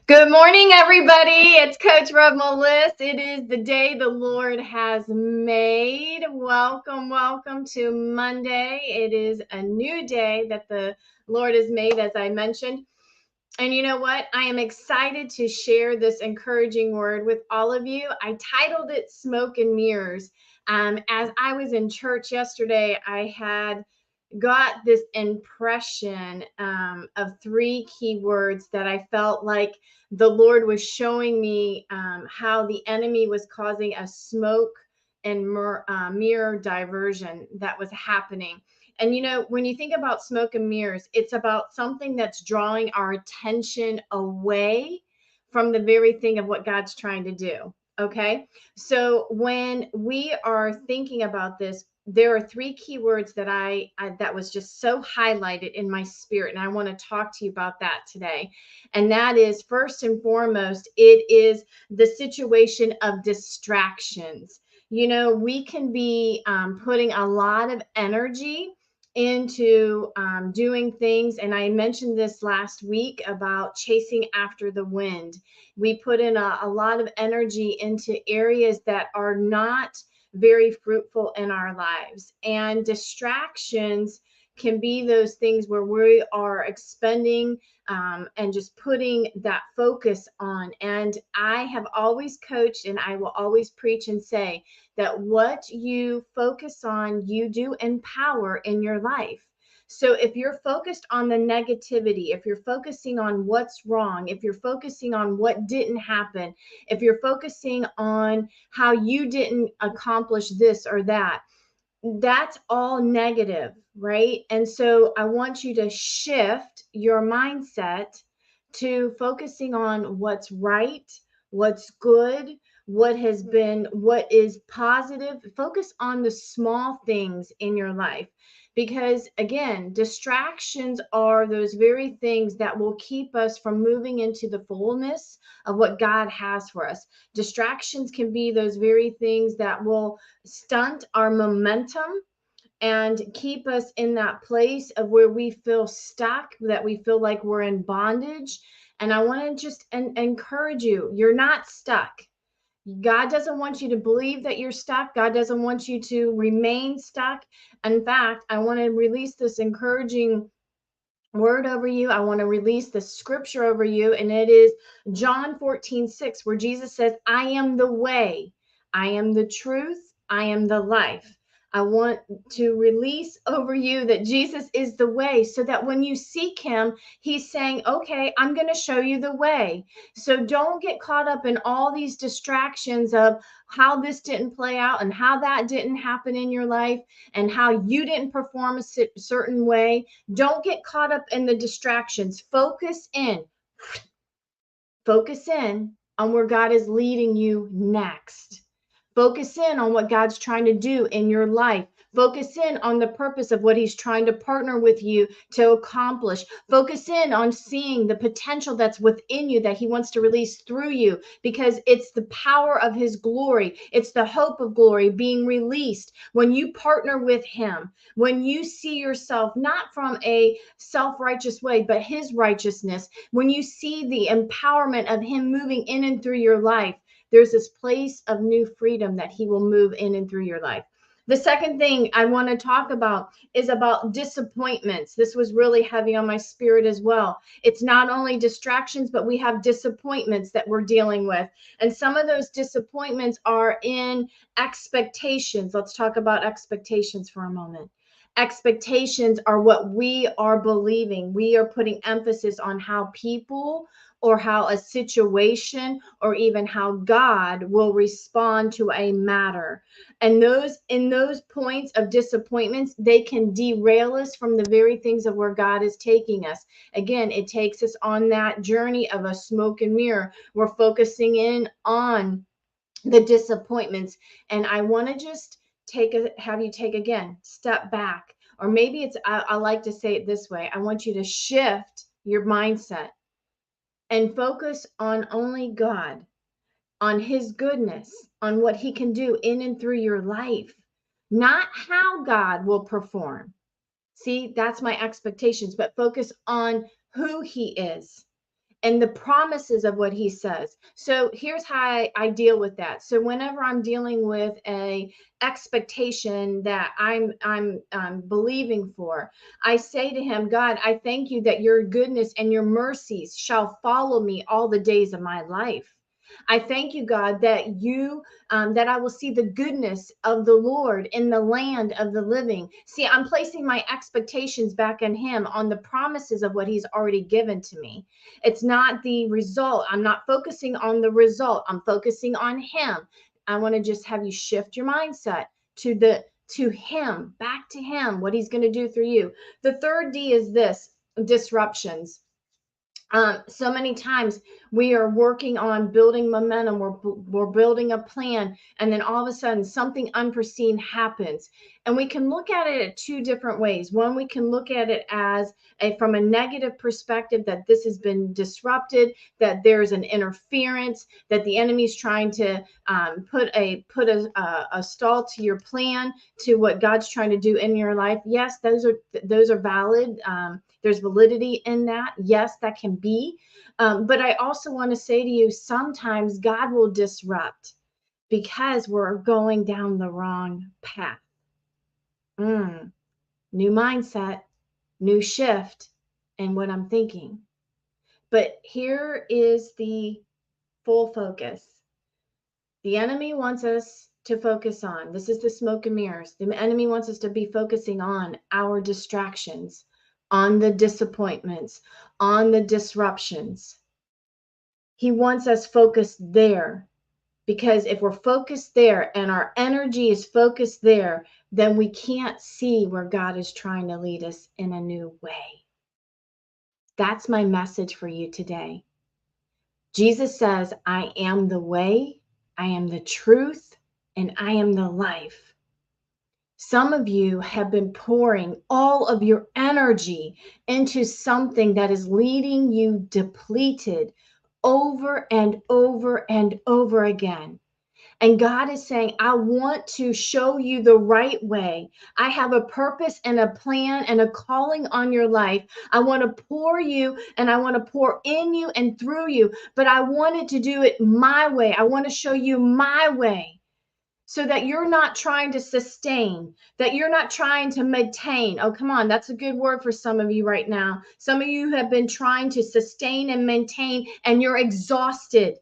Good morning, everybody. It's Coach Melis. It is the day the Lord has made. Welcome to Monday. It is a new day that the Lord has made, as I mentioned. And you know what? I am excited to share this encouraging word with all of you. I titled it Smoke and Mirrors. As I was in church yesterday, I had got this impression of three key words that I felt like the Lord was showing me how the enemy was causing a smoke and mirror diversion that was happening. And you know, when you think about smoke and mirrors, it's about something that's drawing our attention away from the very thing of what God's trying to do. Okay. So when we are thinking about this, there are three key words that I that was just so highlighted in my spirit, and I want to talk to you about that today. And that is, first and foremost, it is the situation of distractions. You know, we can be putting a lot of energy into doing things, and I mentioned this last week about chasing after the wind. We put in a lot of energy into areas that are not very fruitful in our lives. And distractions can be those things where we are expending and just putting that focus on. And I have always coached, and I will always preach and say that what you focus on, you do empower in your life. So if you're focused on the negativity, if you're focusing on what's wrong, if you're focusing on what didn't happen, if you're focusing on how you didn't accomplish this or that, that's all negative, right? And so I want you to shift your mindset to focusing on what's right, what's good, what is positive. Focus on the small things in your life. Because again, distractions are those very things that will keep us from moving into the fullness of what God has for us. Distractions can be those very things that will stunt our momentum and keep us in that place of where we feel stuck, that we feel like we're in bondage. And I want to just encourage you, you're not stuck. God doesn't want you to believe that you're stuck. God doesn't want you to remain stuck. In fact, I want to release this encouraging word over you. I want to release the scripture over you. And it is John 14:6, where Jesus says, I am the way, I am the truth, I am the life. I want to release over you that Jesus is the way, so that when you seek him, he's saying, okay, I'm going to show you the way. So don't get caught up in all these distractions of how this didn't play out and how that didn't happen in your life and how you didn't perform a certain way. Don't get caught up in the distractions. Focus in on where God is leading you next. Focus in on what God's trying to do in your life. Focus in on the purpose of what he's trying to partner with you to accomplish. Focus in on seeing the potential that's within you that he wants to release through you, because it's the power of his glory. It's the hope of glory being released when you partner with him, when you see yourself not from a self-righteous way, but his righteousness, when you see the empowerment of him moving in and through your life. There's this place of new freedom that he will move in and through your life. The second thing I want to talk about is about disappointments. This was really heavy on my spirit as well. It's not only distractions, but we have disappointments that we're dealing with. And some of those disappointments are in expectations. Let's talk about expectations for a moment. Expectations are what we are believing. We are putting emphasis on how people or how a situation or even how God will respond to a matter. And those in those points of disappointments, they can derail us from the very things of where God is taking us. Again, it takes us on that journey of a smoke and mirror. We're focusing in on the disappointments. And I want to just have you take again, step back. Or maybe I like to say it this way. I want you to shift your mindset and focus on only God, on his goodness, on what he can do in and through your life, not how God will perform. See, that's my expectations, but focus on who he is and the promises of what he says. So here's how I deal with that. So whenever I'm dealing with a expectation that I'm believing for, I say to him, God, I thank you that your goodness and your mercies shall follow me all the days of my life. I thank you, God, that that I will see the goodness of the Lord in the land of the living. See, I'm placing my expectations back in him, on the promises of what he's already given to me. It's not the result. I'm not focusing on the result. I'm focusing on him. I want to just have you shift your mindset to him, back to him, what he's going to do through you. The third D is this: disruptions. So many times we are working on building momentum, we're building a plan, and then all of a sudden something unforeseen happens. And we can look at it two different ways. One, we can look at it as from a negative perspective, that this has been disrupted, that there's an interference, that the enemy's trying to put a stall to your plan, to what God's trying to do in your life. Yes, those are valid. There's validity in that. Yes, that can be. But I also want to say to you, sometimes God will disrupt because we're going down the wrong path. New mindset, new shift in what I'm thinking. But here is the full focus. The enemy wants us to focus on, this is the smoke and mirrors. The enemy wants us to be focusing on our distractions, on the disappointments, on the disruptions. He wants us focused there, because if we're focused there and our energy is focused there, then we can't see where God is trying to lead us in a new way. That's my message for you today. Jesus says, I am the way, I am the truth, and I am the life. Some of you have been pouring all of your energy into something that is leaving you depleted over and over and over again. And God is saying, I want to show you the right way. I have a purpose and a plan and a calling on your life. I want to pour you, and I want to pour in you and through you, but I wanted to do it my way. I want to show you my way, so that you're not trying to sustain, that you're not trying to maintain. Oh, come on. That's a good word for some of you right now. Some of you have been trying to sustain and maintain, and you're exhausted.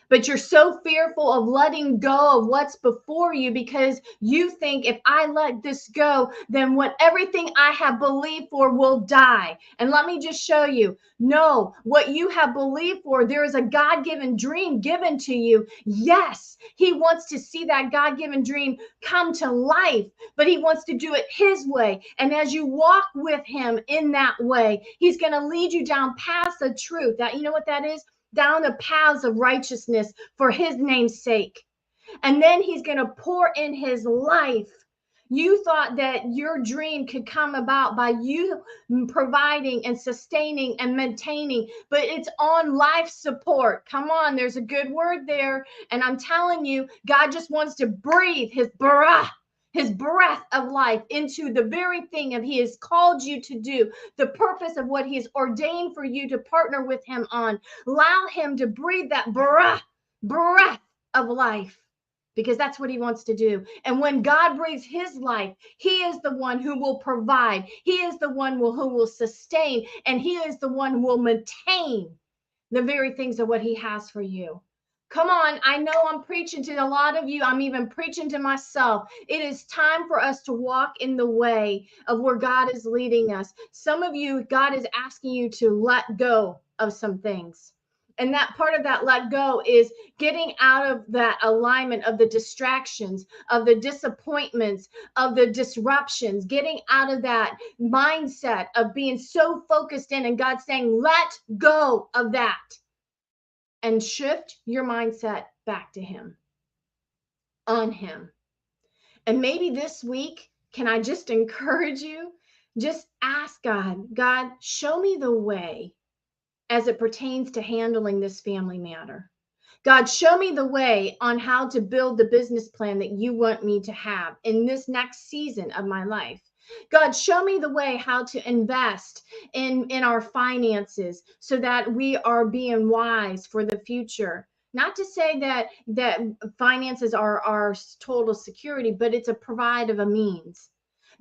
But you're so fearful of letting go of what's before you, because you think, if I let this go, then everything I have believed for will die. And let me just show you, no, what you have believed for, there is a God-given dream given to you. Yes, he wants to see that God-given dream come to life, but he wants to do it his way. And as you walk with him in that way, he's going to lead you down paths of truth. That, you know what that is? Down the paths of righteousness for his name's sake. And then he's going to pour in his life. You thought that your dream could come about by you providing and sustaining and maintaining, but it's on life support. Come on, there's a good word there. And I'm telling you, God just wants to breathe his breath of life into the very thing that he has called you to do, the purpose of what he has ordained for you to partner with him on. Allow him to breathe that breath of life, because that's what he wants to do. And when God breathes his life, he is the one who will provide. He is the one who will sustain, and he is the one who will maintain the very things of what he has for you. Come on, I know I'm preaching to a lot of you. I'm even preaching to myself. It is time for us to walk in the way of where God is leading us. Some of you, God is asking you to let go of some things. And that part of that let go is getting out of that alignment of the distractions, of the disappointments, of the disruptions, getting out of that mindset of being so focused in, and God saying, let go of that. And shift your mindset back to him, on him. And maybe this week, can I just encourage you? Just ask God, God, show me the way as it pertains to handling this family matter. God, show me the way on how to build the business plan that you want me to have in this next season of my life. God, show me the way how to invest in our finances so that we are being wise for the future. Not to say that finances are our total security, but it's a provide of a means.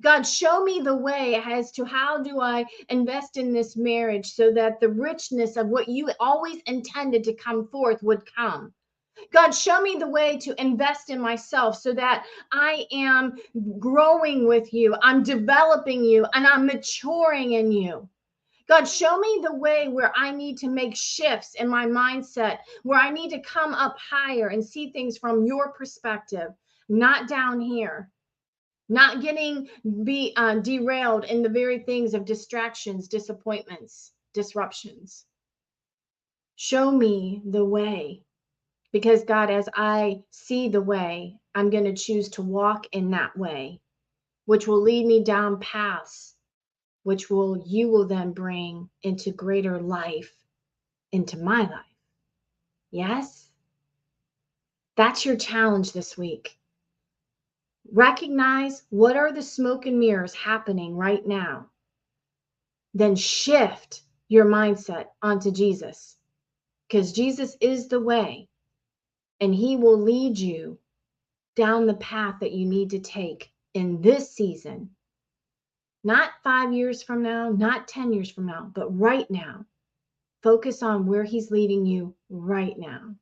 God, show me the way as to how do I invest in this marriage so that the richness of what you always intended to come forth would come. God, show me the way to invest in myself so that I am growing with you, I'm developing you, and I'm maturing in you. God, show me the way where I need to make shifts in my mindset, where I need to come up higher and see things from your perspective, not down here, not getting derailed in the very things of distractions, disappointments, disruptions. Show me the way. Because God, as I see the way, I'm going to choose to walk in that way, which will lead me down paths, which you will then bring into greater life into my life. Yes? That's your challenge this week. Recognize what are the smoke and mirrors happening right now. Then shift your mindset onto Jesus, because Jesus is the way, and he will lead you down the path that you need to take in this season. Not 5 years from now, not 10 years from now, but right now. Focus on where he's leading you right now.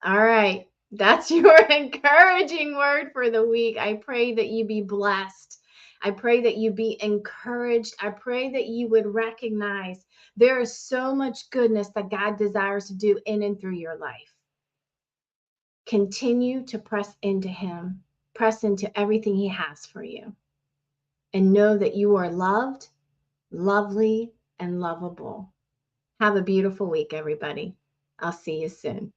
All right. That's your encouraging word for the week. I pray that you be blessed. I pray that you be encouraged. I pray that you would recognize there is so much goodness that God desires to do in and through your life. Continue to press into him, press into everything he has for you, and know that you are loved, lovely, and lovable. Have a beautiful week, everybody. I'll see you soon.